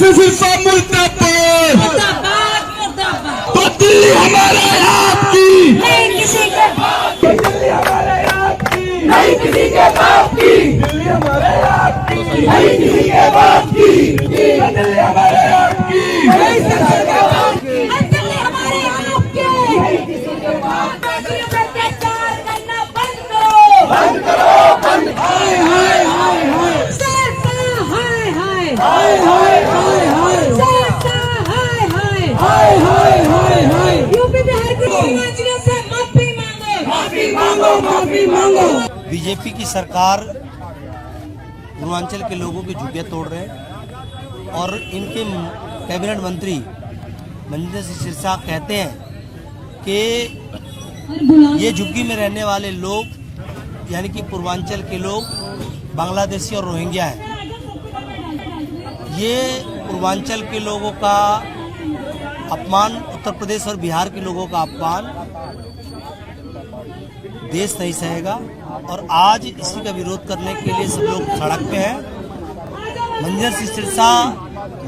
सिंह सिरसा मुर्दाबाद, तो दिल्ली हमारे आपकी, नहीं किसी के बाप की, दिल्ली हमारे आपकी, नहीं किसी के बाप की, दिल्ली हमारे आपकी, नहीं किसी के बाप की, दिल्ली हमारे आपकी, नहीं किसी के बाप की, दिल्ली हमारे आपके, नहीं किसी के बाप की। बेटियों पर अत्याचार करना बंद करो, बंद करो, बंद। हाय हाय हाय हाय, सिरसा हाय हाय, हाय हाय हाय हाय, सिरसा हाय हाय, हाय हाय हाय हाय। यूपी बिहार के पूर्वांचलों से माफी मांगो, माफी मांगो, माफी मांगो। बीजेपी की सरकार पूर्वांचल के लोगों की झुग्गियां तोड़ रहे हैं और इनके कैबिनेट मंत्री मंजिंदर सिंह सिरसा कहते हैं कि ये झुग्गी में रहने वाले लोग यानी कि पूर्वांचल के लोग बांग्लादेशी और रोहिंग्या हैं। ये पूर्वांचल के लोगों का अपमान, उत्तर प्रदेश और बिहार के लोगों का अपमान देश नहीं सहेगा और आज इसी का विरोध करने के लिए सब लोग सड़क पे हैं। मंजिंदर सिंह सिरसा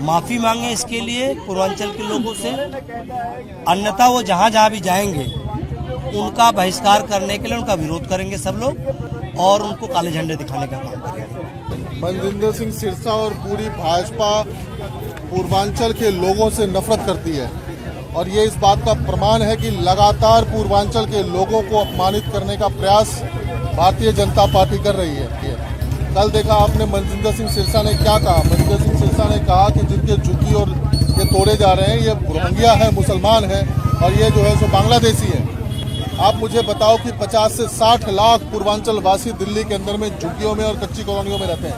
माफी मांगे इसके लिए पूर्वांचल के लोगों से, अन्यथा वो जहां जहां भी जाएंगे उनका बहिष्कार करने के लिए उनका विरोध करेंगे सब लोग और उनको काले झंडे दिखाने का काम करेंगे। मंजिंदर सिंह सिरसा और पूरी भाजपा पूर्वांचल के लोगों से नफरत करती है और ये इस बात का प्रमाण है कि लगातार पूर्वांचल के लोगों को अपमानित करने का प्रयास भारतीय जनता पार्टी कर रही है। कल देखा आपने मंजिंदर सिंह सिरसा ने क्या कहा। मंजिंदर सिंह सिरसा ने कहा कि जिनके झुग्गी और ये तोड़े जा रहे हैं ये रोहिंग्या है, मुसलमान है और ये जो है सो बांग्लादेशी है। आप मुझे बताओ कि 50 से 60 लाख पूर्वांचल वासी दिल्ली के अंदर में झुग्गियों में और कच्ची कॉलोनियों में रहते हैं।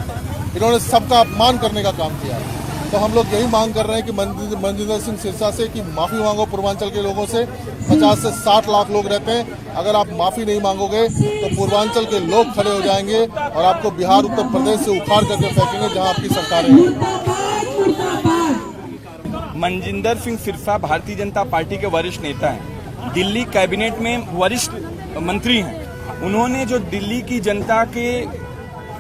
इन्होंने सबका अपमान करने का काम किया है। तो हम लोग यही मांग कर रहे हैं कि मंजिंदर सिंह सिरसा से कि माफी मांगो पूर्वांचल के लोगों से। 50 से 60 लाख लोग रहते हैं, अगर आप माफी नहीं मांगोगे तो पूर्वांचल के लोग खड़े हो जाएंगे और आपको बिहार उत्तर प्रदेश से उखाड़ करके फेंकेंगे जहां आपकी सरकार है। मंजिंदर सिंह सिरसा भारतीय जनता पार्टी के वरिष्ठ नेता हैं, दिल्ली कैबिनेट में वरिष्ठ मंत्री हैं। उन्होंने जो दिल्ली की जनता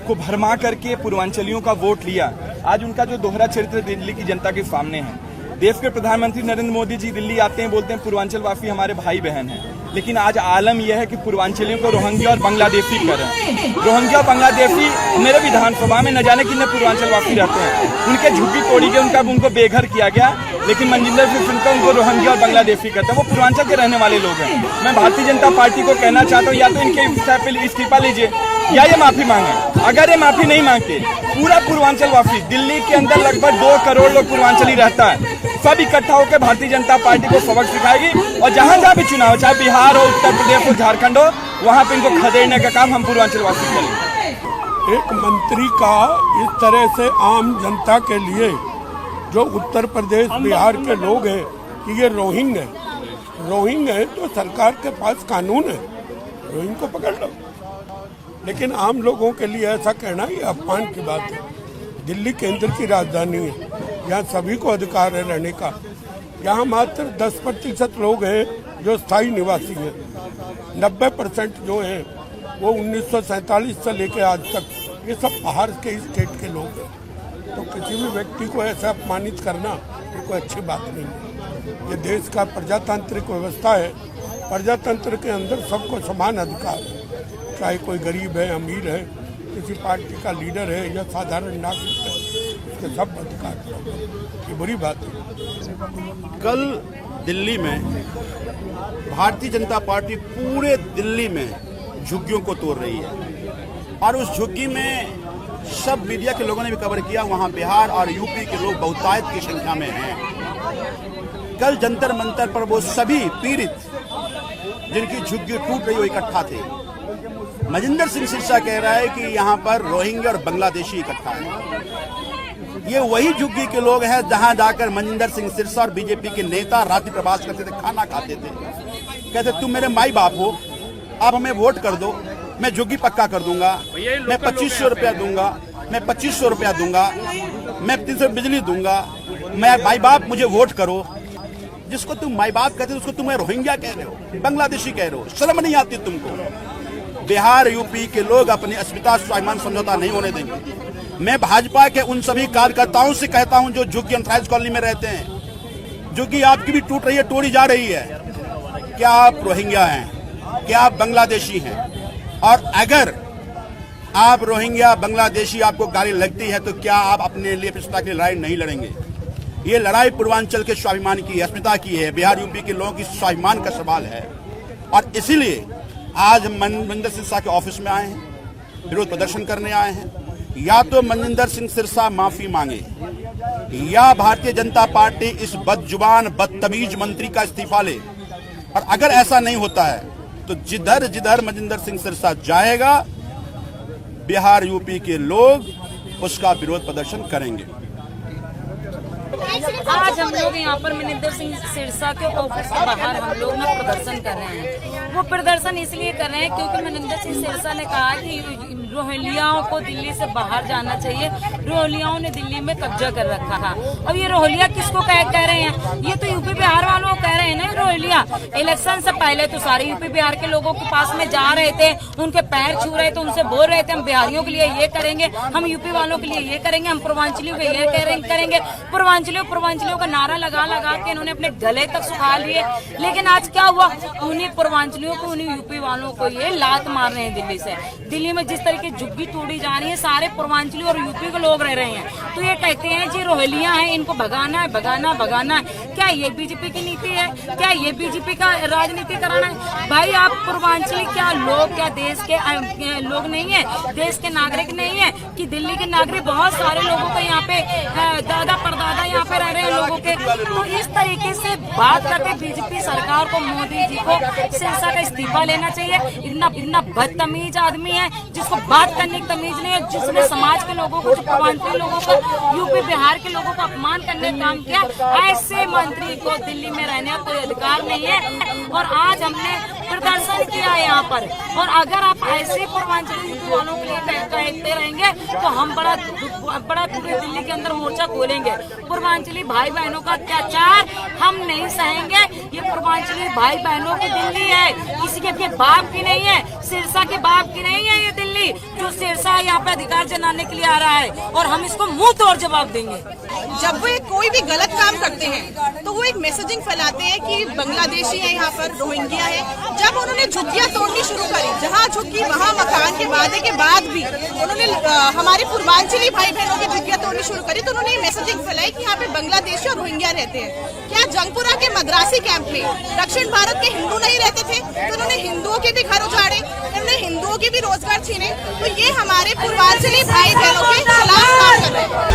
को भरमा करके पूर्वांचलियों का वोट लिया, आज उनका जो दोहरा चरित्र दिल्ली की जनता के सामने है। देश के प्रधानमंत्री नरेंद्र मोदी जी दिल्ली आते हैं, बोलते हैं पूर्वांचल वासी हमारे भाई बहन हैं, लेकिन आज आलम यह है कि पूर्वांचलियों को रोहिंग्या और बांग्लादेशी कर रहे हैं। रोहिंग्या और बांग्लादेशी मेरे विधानसभा में न जाने कितने पूर्वांचल वासी रहते हैं, उनके झुग्गी तोड़ी गई, उनको बेघर किया गया, लेकिन मंजिंदर सिंह सिरसा उनको रोहिंग्या और बांग्लादेशी करते हैं। वो पूर्वांचल के रहने वाले लोग हैं। मैं भारतीय जनता पार्टी को कहना चाहता हूँ या तो इनके इस्तीफा लीजिए या ये माफी मांगे। अगर ये माफी नहीं मांगते, पूरा पूर्वांचल वासी, दिल्ली के अंदर लगभग 2 करोड़ लोग पूर्वांचली रहता है, सब इकट्ठा होकर भारतीय जनता पार्टी को सबक सिखाएगी और जहां जहां भी चुनाव हो, चाहे बिहार हो, उत्तर प्रदेश हो, झारखंड हो, वहां पे इनको खदेड़ने का काम हम पूर्वांचल वासी करेंगे। एक मंत्री का इस तरह से आम जनता के लिए जो उत्तर प्रदेश बिहार के लोग हैं कि ये रोहिंग है तो सरकार के पास कानून है, रोहिंग को पकड़ लो। लेकिन आम लोगों के लिए ऐसा कहना ये अपमान की बात है। दिल्ली केंद्र की राजधानी है, यहाँ सभी को अधिकार है रहने का। यहाँ मात्र 10% लोग हैं जो स्थायी निवासी हैं, 90% जो हैं वो 1947 से लेकर आज तक ये सब बाहर के स्टेट के लोग हैं। तो किसी भी व्यक्ति को ऐसा अपमानित करना ये कोई अच्छी बात नहीं है। ये देश का प्रजातांत्रिक व्यवस्था है, प्रजातंत्र के अंदर सबको समान अधिकार है, चाहे कोई गरीब है, अमीर है, किसी पार्टी का लीडर है या साधारण नागरिक है, उसके सब अधिकार। ये बुरी बात है। कल दिल्ली में भारतीय जनता पार्टी पूरे दिल्ली में झुग्गियों को तोड़ रही है और उस झुग्गी में सब मीडिया के लोगों ने भी कवर किया। वहां बिहार और यूपी के लोग बहुतायत की संख्या में हैं। कल जंतर मंतर पर वो सभी पीड़ित जिनकी झुग्गी टूट रही वो इकट्ठा थे। मंजिंदर सिंह सिरसा कह रहा है कि यहाँ पर रोहिंग्या और बांग्लादेशी इकट्ठा है। ये वही झुग्गी के लोग हैं जहां जाकर मंजिंदर सिंह सिरसा और बीजेपी के नेता रात्रि प्रवास करते थे, खाना खाते थे, कहते तुम मेरे माई बाप हो, आप हमें वोट कर दो, मैं झुग्गी पक्का कर दूंगा, मैं 2500 रुपया दूंगा, मैं 2500 रुपया दूंगा, मैं 300 बिजली दूंगा, मैं माई बाप मुझे वोट करो। जिसको तुम माई बाप कहते हो उसको तुम रोहिंग्या कह रहे हो, बांग्लादेशी कह रहे हो, शर्म नहीं आती तुमको। बिहार यूपी के लोग अपनी अस्मिता स्वाभिमान समझौता नहीं होने देंगे। मैं भाजपा के उन सभी कार्यकर्ताओं से कहता हूं जो झुग्गी एंथराइज कॉलोनी में रहते हैं, झुग्गी आपकी भी टूट रही है, तोड़ी जा रही है। क्या आप रोहिंग्या हैं? क्या आप बांग्लादेशी हैं? और अगर आप रोहिंग्या बांग्लादेशी आपको गाली लगती है तो क्या आप अपने लिए प्रतिष्ठा की लड़ाई नहीं लड़ेंगे? ये लड़ाई पूर्वांचल के स्वाभिमान की, अस्मिता की है, बिहार यूपी के लोगों की स्वाभिमान का सवाल है। और इसीलिए आज हम मनजिंदर सिरसा के ऑफिस में आए हैं, विरोध प्रदर्शन करने आए हैं। या तो मनजिंदर सिंह सिरसा माफी मांगे या भारतीय जनता पार्टी इस बदजुबान बदतमीज मंत्री का इस्तीफा ले। और अगर ऐसा नहीं होता है तो जिधर जिधर मनजिंदर सिंह सिरसा जाएगा बिहार यूपी के लोग उसका विरोध प्रदर्शन करेंगे। आज हम लोग यहाँ पर मनजिंदर सिंह सिरसा के ऑफिस के बाहर हम लोग ना प्रदर्शन कर रहे हैं। वो प्रदर्शन इसलिए कर रहे हैं क्योंकि मनजिंदर सिंह सिरसा ने कहा कि रोहिंग्याओं को दिल्ली से बाहर जाना चाहिए। रोहिंग्याओं ने दिल्ली में कब्जा कर रखा था। अब ये रोहिंग्या किसको कह रहे हैं? ये तो यूपी बिहार वालों को कह रहे हैं ना रोहिंग्या। इलेक्शन से पहले तो सारे यूपी बिहार के लोगों के पास में जा रहे थे, उनके पैर छू रहे थे, उनसे बोल रहे थे हम बिहारियों के लिए ये करेंगे, हम यूपी वालों के लिए ये करेंगे, हम पूर्वांचलियों के ये करेंगे। पूर्वांचलियों का नारा लगा के इन्होंने अपने गले तक सुखा लिए। लेकिन आज क्या हुआ? उन्हीं पूर्वांचलियों को, उन्हीं यूपी वालों को ये लात मार रहे हैं दिल्ली से। दिल्ली में जिस तरीके झुग्गी तोड़ी जा रही है, सारे पूर्वांचली और यूपी के लोग रह रहे हैं। तो ये कहते हैं जी रोहिंग्या हैं, इनको भगाना है, भगाना है। क्या ये बीजेपी की नीति है? क्या ये बीजेपी का राजनीति कराना है? भाई आप पूर्वांचली क्या लोग, क्या देश के लोग नहीं है, देश के नागरिक नहीं है कि दिल्ली के नागरिक बहुत सारे लोगों को यहाँ पे दादा परदादा यहाँ पे रह रहे हैं लोगों के। तो इस तरीके से बात करके बीजेपी सरकार को, मोदी जी को सिरसा का इस्तीफा लेना चाहिए। इतना बदतमीज आदमी है जिसको बात करने की तमीज नहीं है, जिसने समाज के लोगों को, पूर्वांचल लोगों को, यूपी बिहार के लोगों का अपमान करने का काम किया। ऐसे मंत्री को दिल्ली में रहने का कोई अधिकार नहीं है। और आज हमने प्रदर्शन किया है यहाँ पर। और अगर आप ऐसे पूर्वांचल वालों के लिए कहते रहेंगे तो हम बड़ा पूरे दिल्ली के अंदर मोर्चा खोलेंगे। पूर्वांचली भाई बहनों का अत्याचार हम नहीं सहेंगे। ये पूर्वांचली भाई बहनों की दिल्ली है, किसी के बाप की नहीं है, सिरसा के बाप की नहीं है ये दिल्ली, जो सिरसा यहाँ पे अधिकार जनाने के लिए आ रहा है। और हम इसको मुंह तोड़ जवाब देंगे। जब वो कोई भी गलत काम करते हैं तो वो एक मैसेजिंग फैलाते हैं कि बांग्लादेशी है, यहाँ पर रोहिंग्या है। जब उन्होंने झुग्गियां तोड़नी शुरू करी, जहाँ झुग्गी वहाँ मकान के वादे के बाद भी उन्होंने हमारे पूर्वांचली भाई बहनों की झुग्गियां तोड़नी शुरू करी, तो उन्होंने मैसेजिंग फैलाई कि यहाँ पे बांग्लादेशी और रोहिंग्या रहते हैं। क्या जंगपुरा के मद्रासी कैंप में दक्षिण भारत के हिंदू नहीं रहते थे? तो उन्होंने हिंदुओं के भी घर उजाड़े, उन्होंने हिंदुओं के भी रोजगार छीने। तो ये हमारे पूर्वांचली भाई बहनों के खिलाफ काम कर रहे हैं।